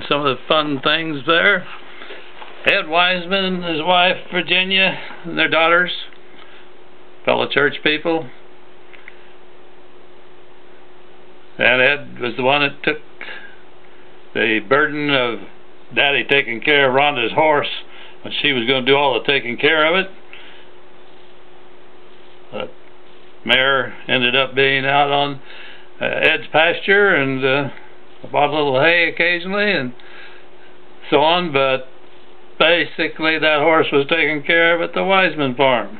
Some of the fun things there. Ed Wiseman and his wife Virginia and their daughters, fellow church people. And Ed was the one that took the burden of Daddy taking care of Rhonda's horse when she was going to do all the taking care of it. The mare ended up being out on Ed's pasture and bought a little hay occasionally and so on, but basically that horse was taken care of at the Wiseman farm.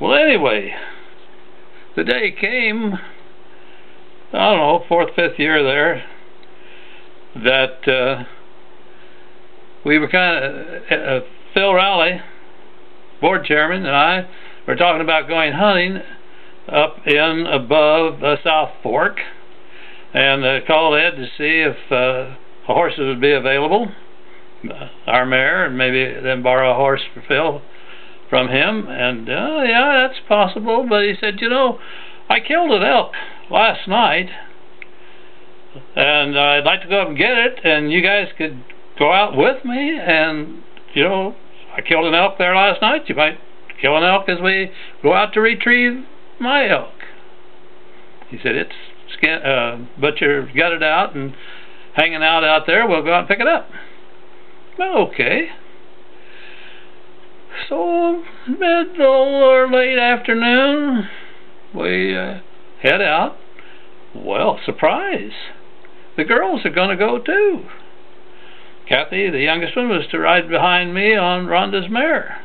Well, anyway, the day came, I don't know, 4th, 5th year there, that we were kind of, Phil Rowley, board chairman, and I were talking about going hunting up in above South Fork, and called Ed to see if horses would be available, our mare, and maybe then borrow a horse for Phil from him. And yeah, that's possible. But he said, you know, I killed an elk last night, and I'd like to go up and get it, and you guys could go out with me. And you know, I killed an elk there last night. You might kill an elk as we go out to retrieve my elk. He said, it's butcher got it out and hanging out there. We'll go out and pick it up. Well, okay. So mid or late afternoon, we head out. Well, surprise! The girls are going to go too. Kathy, the youngest one, was to ride behind me on Rhonda's mare,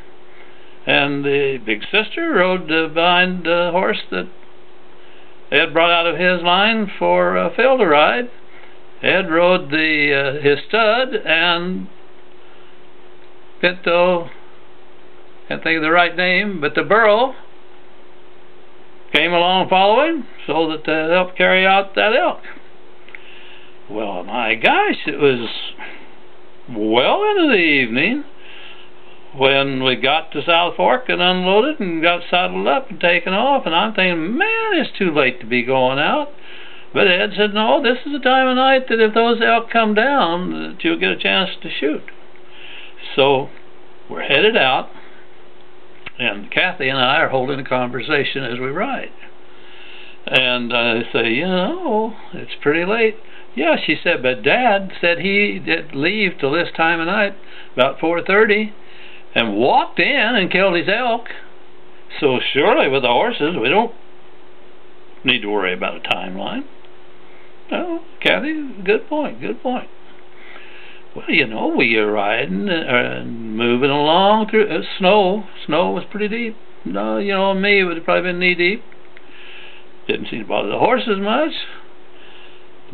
and the big sister rode behind the horse that Ed brought out of his line for Phil to ride. Ed rode his stud, and Pinto, can't think of the right name, but the burro came along following so that to help carry out that elk. Well, my gosh, it was well into the evening when we got to South Fork and unloaded and got saddled up and taken off, and I'm thinking, man, it's too late to be going out. But Ed said, no, this is the time of night that if those elk come down, that you'll get a chance to shoot. So we're headed out, and Kathy and I are holding a conversation as we ride. And I say, you know, it's pretty late. Yeah, she said, but Dad said he did leave till this time of night, about 4:30. and walked in and killed his elk. So surely with the horses, we don't need to worry about a timeline. No, Kathy, good point, good point. Well, you know, we are riding and moving along through snow. Snow was pretty deep. No, you know, me, it would have probably been knee deep. Didn't seem to bother the horses much.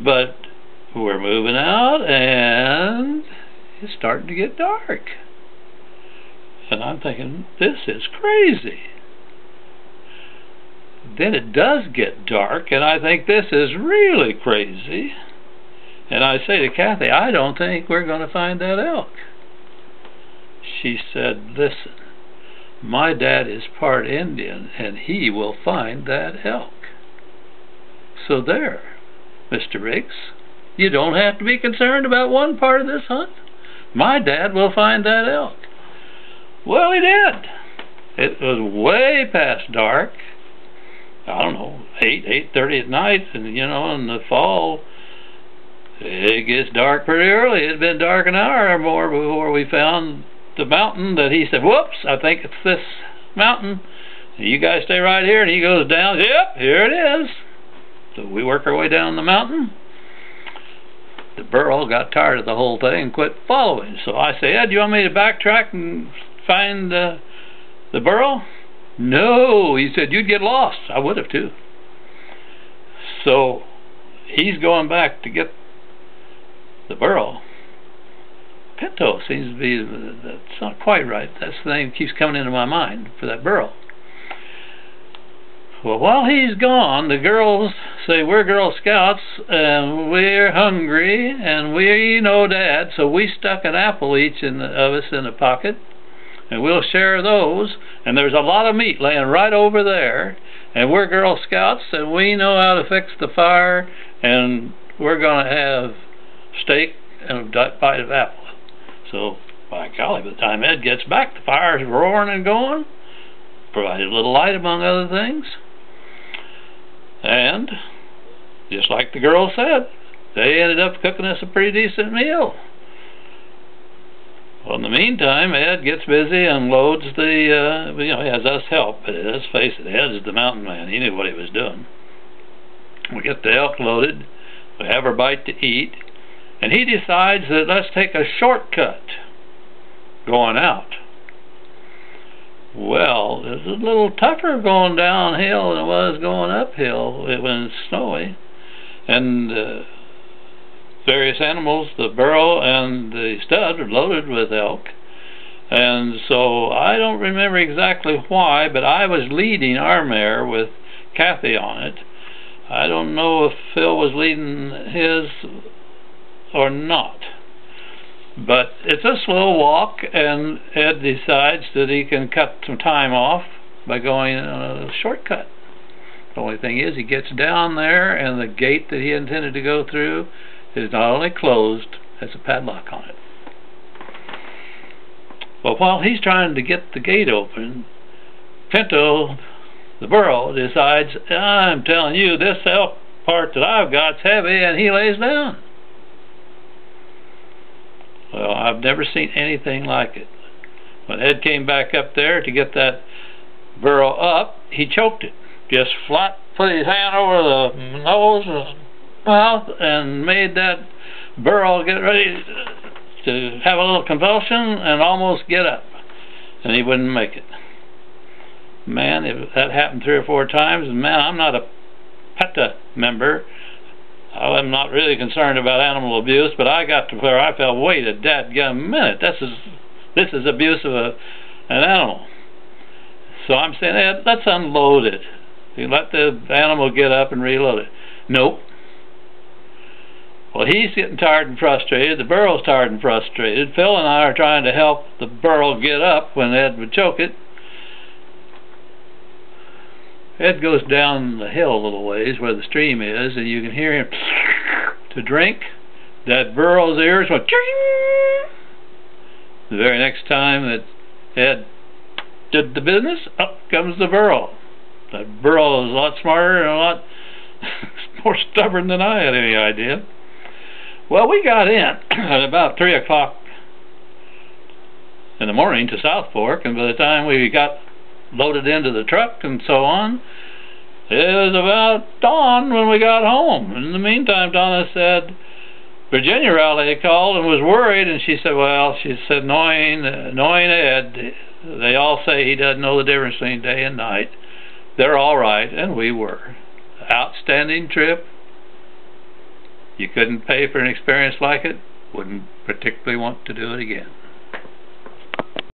But we're moving out, and it's starting to get dark. And I'm thinking, this is crazy. Then it does get dark, and I think this is really crazy. And I say to Kathy, I don't think we're going to find that elk. She said, listen, my dad is part Indian, and he will find that elk. So there, Mr. Riggs, you don't have to be concerned about one part of this hunt. My dad will find that elk. Well, he did. It was way past dark. I don't know, 8:30 at night, and you know, in the fall, it gets dark pretty early. It had been dark an hour or more before we found the mountain that he said, whoops, I think it's this mountain. You guys stay right here. And he goes down, yep, here it is. So we work our way down the mountain. The burro got tired of the whole thing and quit following. So I say, Ed, do you want me to backtrack and find the burro? No, he said, you'd get lost. I would have too. So he's going back to get the burro. Pinto seems to be, that's not quite right. That's the name that keeps coming into my mind for that burro. Well, while he's gone, the girls say, we're Girl Scouts, and we're hungry, and we know Dad, so we stuck an apple each of us in a pocket, and we'll share those, and there's a lot of meat laying right over there, and we're Girl Scouts, and we know how to fix the fire, and we're going to have steak and a bite of apple. So, by golly, by the time Ed gets back, the fire's roaring and going. Provided a little light, among other things. And, just like the girl said, they ended up cooking us a pretty decent meal. Well, in the meantime, Ed gets busy and loads the, he has us help, but let's face it, Ed is the mountain man. He knew what he was doing. We get the elk loaded, we have our bite to eat, and he decides that let's take a shortcut going out. Well, it's a little tougher going downhill than it was going uphill when it's snowy. And various animals, the burro and the stud, are loaded with elk. And so I don't remember exactly why, but I was leading our mare with Kathy on it. I don't know if Phil was leading his or not. But it's a slow walk, and Ed decides that he can cut some time off by going a shortcut. The only thing is, he gets down there, and the gate that he intended to go through is not only closed, has a padlock on it. Well, while he's trying to get the gate open, Pinto, the burro, decides, I'm telling you, this elk part that I've got's heavy, and he lays down. Well, I've never seen anything like it. When Ed came back up there to get that burro up, he choked it. Just flat put his hand over the nose and mouth and made that burro get ready to have a little convulsion and almost get up. And he wouldn't make it. Man, if that happened 3 or 4 times, and man, I'm not a PETA member. I'm not really concerned about animal abuse, but I got to where I felt, wait a dadgum minute, this is abuse of an animal. So I'm saying, Ed, let's unload it. You let the animal get up and reload it. Nope. Well, he's getting tired and frustrated. The burro's tired and frustrated. Phil and I are trying to help the burro get up when Ed would choke it. Ed goes down the hill a little ways where the stream is, and you can hear him to drink. That burro's ears went ching. The very next time that Ed did the business, up comes the burro. That burro is a lot smarter and a lot more stubborn than I had any idea. Well, we got in at about 3 o'clock in the morning to South Fork, and by the time we got loaded into the truck and so on, it was about dawn when we got home. In the meantime, Donna said Virginia ROWLEY called and was worried, and she said, well, she said, knowing Ed, they all say he doesn't know the difference between day and night. They're all right, and we were. Outstanding trip. You couldn't pay for an experience like it. Wouldn't particularly want to do it again.